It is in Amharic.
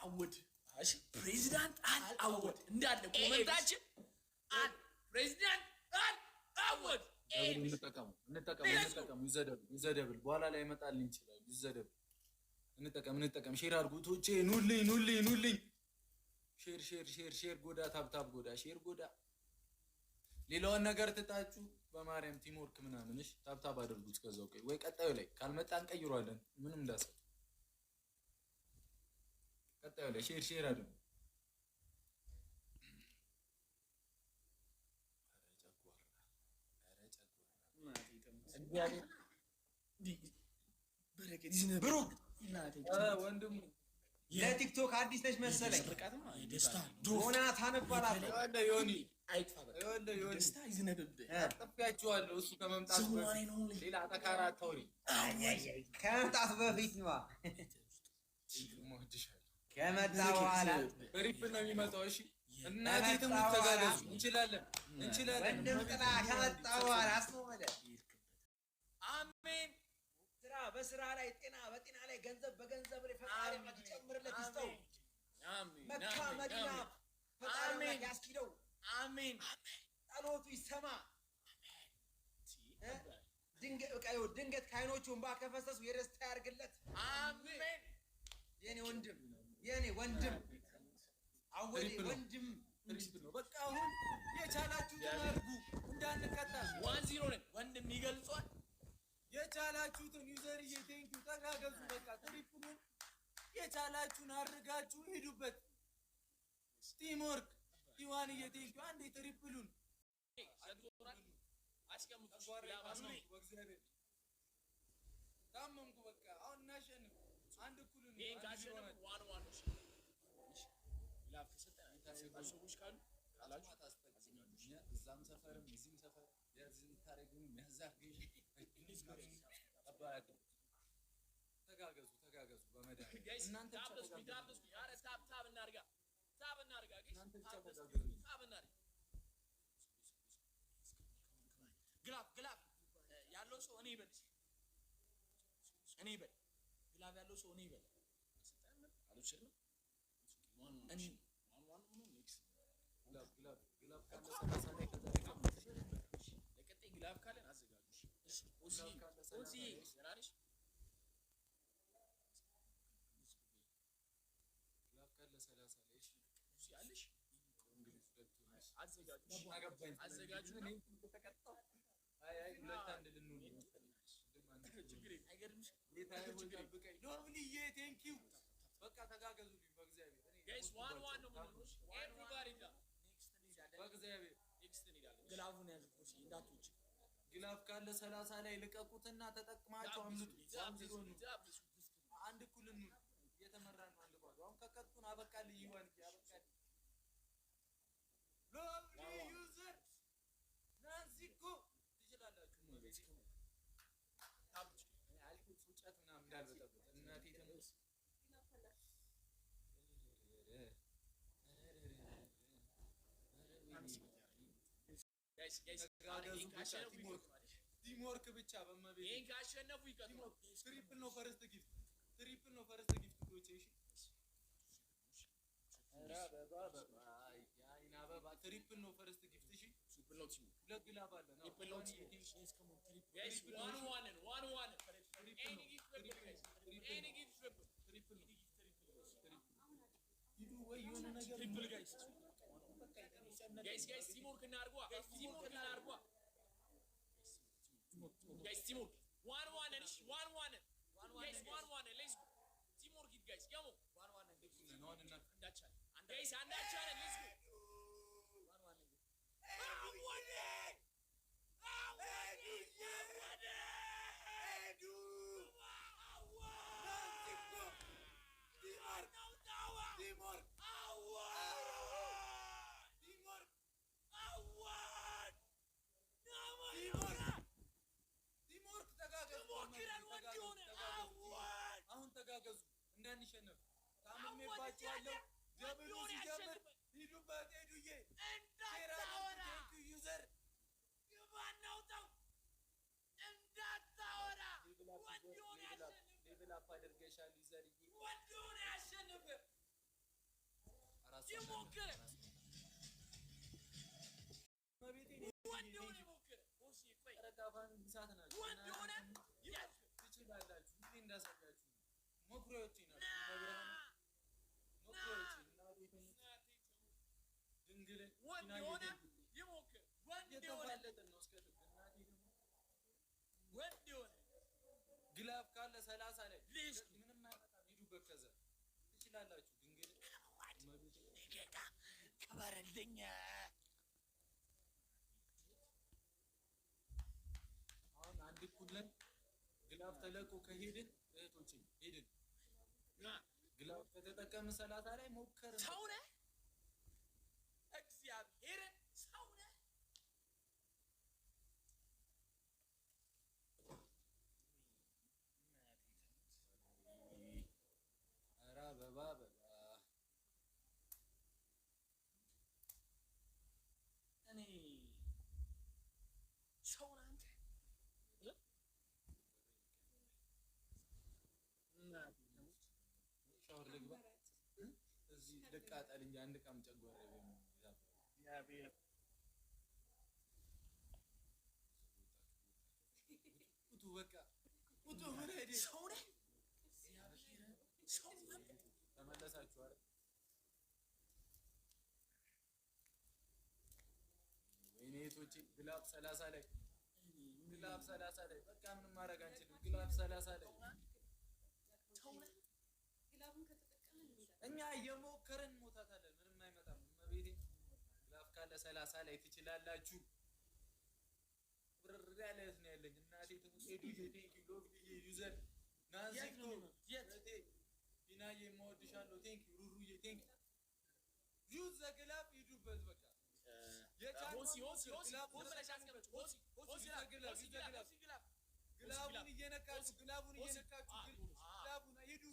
አልአወድ እሺ ፕሬዝዳንት አልአወድ እንዳለ ኮሜንታችን ፕሬዝዳንት አልአወድ እንጠቀሙ ይዘደብል በኋላ ላይ ይመጣልኝ ይችላል ይዘደብል እንጠቀም ሼር አድርጉ ቶቼ ኑልኝ ሼር ጎዳ ታብታብ ጎዳ ሼር ጎዳ ሌላውን ነገር ትጣችሁ በማርያም ቲምወርክ ምናምን እሺ ታብታብ አድርጉት ከዛው ወይ ቀጣዩ ላይ ካልመጣ እንቀይሯለን ምንም እንዳሰብ ቀጣዩ ላይ ሼር አድርጉ በረከት ይዝነብ ብሩክ ወንድም ለቲክቶክ አዲስ ነሽ መሰለኝ ደስታ ዶና ታነባላት ወንደ ዮኒ አይጥፋ በቃ ደስታ ይዝነብብህ አጥፍያችኋለሁ እሱ ከመምጣቱ በፊት ሌላ ተካራ አታውሪ ከመምጣቱ በፊት ነው ከመጣ በኋላ በሪፕል ነው የሚመጣው እሺ እናቴ ትሙት ተጋገዙ እንችላለን ወንድም ጥላ ከመጣ በኋላ አስወለ አሜን በስራ ላይ በጤና ላይ ገንዘብ በገንዘብ ላይ ፈጣሪ ይጨምርለት ይስጠው መካ መዲና ፈጣሪ ያስኪደው አሜን ጸሎቱ ይሰማ ድንገት ከዓይኖቹ እንባ ከፈሰሱ የደስታ ያርግለት አሜን የኔ ወንድም አወሌ ወንድም ነው በቃ አሁን የቻላችሁ ተናርጉ እንዳንቀጣ 1-0 ነን ወንድም ይገልጿል የቻላችሁትን ዩዘርዬ ቴንኪው ተጋገዙ በቃ ትሪፕሉን የቻላችሁን አድርጋችሁ ሄዱበት ቲምወርክ ይዋንዬ ቴንኪው አንዴ ትሪፕሉን አስቀምጡ በእግዚአብሔር ታመምኩ በቃ አሁን እናሸንፍ አንድ እኩል ነው ይሄን ካሸነፍ ዋን ነው ላፍ ተሰጣ ሰዎች ካሉ አላችሁ ታስፈልጋለች እዛም ሰፈርም እዚህም ሰፈር ያዝን ታረጉን የሚያዛግሽ ተጋገዙ በመድኃኒት እናንተ ታብስ ያረ ታብ እናርጋ ግላፍ ያለው ሰው እኔ ይበል ግላፍ ያለው ሰው እኔ ይበል አልወሰድንም እኔ ግላፍ ካለን አዘጋጁ እሺ ኦዚ ሰራሪሽ ግላፍ ካለ 30 ላይ እሺ ያለሽ አዘጋጁ እኔ ተቀጣው አይ ሁለት አንድ ልንሆን ችግር አይገርምሽ ጌታዬ ሆይ ጠብቀኝ ኖርማሊ ቴንኪው በቃ ተጋገዙልኝ በእግዚአብሔር ጋይስ ዋን ነው ምንድነው ኤቭሪባዲ ጋር በእግዚአብሔር ኔክስት እንሄዳለን ግላፉን ያዝኩሽ እንዳትውጪ ግላፍ ካለ 30 ላይ ልቀቁትና ተጠቅማችሁ አምልጡ አንድ እኩል ነው እየተመራን ነው አንድ ባዶ አሁን ከቀጡን አበቃልኝ ይዋን ያበቃልኝ ሎቭሊ ዩዘር ናንሲኮ ትችላላችሁ ታብጭ አልኩት ፉጨት ምናምን እንዳልበጠበጥ እናቴ ተመስ ጋይስ ቲምወርክ ብቻ በመቤት ይሄን ካሸነፉ ይቀጥላል ትሪፕል ነው ፈርስት ጊፍት ዶቼ አበባ ትሪፕል ነው ፈርስት ጊፍት እሺ ትሪፕል ነው ቲሙ ሁለት ግላፍ አለ ነው ትሪፕል ነው ቲሙ ጋይስ ዋን ኤኒ ጊፍት ትሪፕል ሂዱ ወይ የሆነ ነገር ትሪፕል ጋይስ ቲምወርክ እናርጓ ጋይስ ቲምወርክ ዋን እሺ ዋን ጋይስ ዋን ሌትስ ጎ ቲምወርክ ጋይስ ገሞ ዋን ነው እንዳቻለ ጋይስ አንዳቻለ ሌትስ ጎ አሁን ተጋገዙ እንዳንሸነፍ ታምሜባችኋለሁ ደብሉ ሲጀምር ሂዱበት ሄዱዬ እንዳታወራ ዩዘር ግባናውጣው እንዳታወራ ሌቭል አፕ አድርገሻል ዩዘርዬ ወንዶን ያሸንፍ የሞከረ ወንድ የሆነ የሞከረ ወንድ የሆነ ትችላላችሁ። ሁሌ እንዳሳያችሁ መኩሪያዎቼ ናቸው። ድንግልን ወንድ የሆነ የሞከረ ወንድ የሆነ የተፋለጥን ነው እስከ ጥግ። እናቴ ደግሞ ወንድ የሆነ ግላብ ካለ 30 ላይ ልጅ ምንም አይመጣም። ሂዱበት ከዛ ትችላላችሁ። ድንግልን ጌታ ክበርልኝ። አሁን አንድ ኩለን ግላብ ተለቆ ከሄድን እህቶቼ ሄድን ግላብ ከተጠቀምን 30 ላይ ሞከርን። ሰው ነህ እግዚአብሔርን ሰው ነህ። ኧረ አበባ አበባ እኔ ሰው ነህ አንተ። ሻወር ልግባ እዚህ ልቃጠል እንጂ አንድ ቀን ጨጓራ እግዚአብሔር ቁጡ በቃ ቁጡ ምን ሄደ ሰው ነህ እግዚአብሔር ሰው ነህ። ተመለሳችሁ አይደል? ወይኔ እህቶቼ ግላብ 30 ላይ ግላብ 30 ላይ በቃ ምንም ማድረግ አንችልም። ግላብ 30 ላይ እኛ እየሞከርን ሞታታለን። ምንም አይመጣም። እመቤቴ ግላብ ካለ 30 ላይ ትችላላችሁ። ብርር ያለ እህት ነው ያለኝ። እናቴ ትሙት ሄዱ ቴንኪ ሎግዬ ዩዘር ናንዚኮ የቴ ቢናዬ የማወድሻለሁ። ቴንኪ ሩሩዬ ቴንኪ ዩዝ ዘግላብ ሂዱበት በቃ ግላቡን እየነካችሁ ግላቡን ሂዱ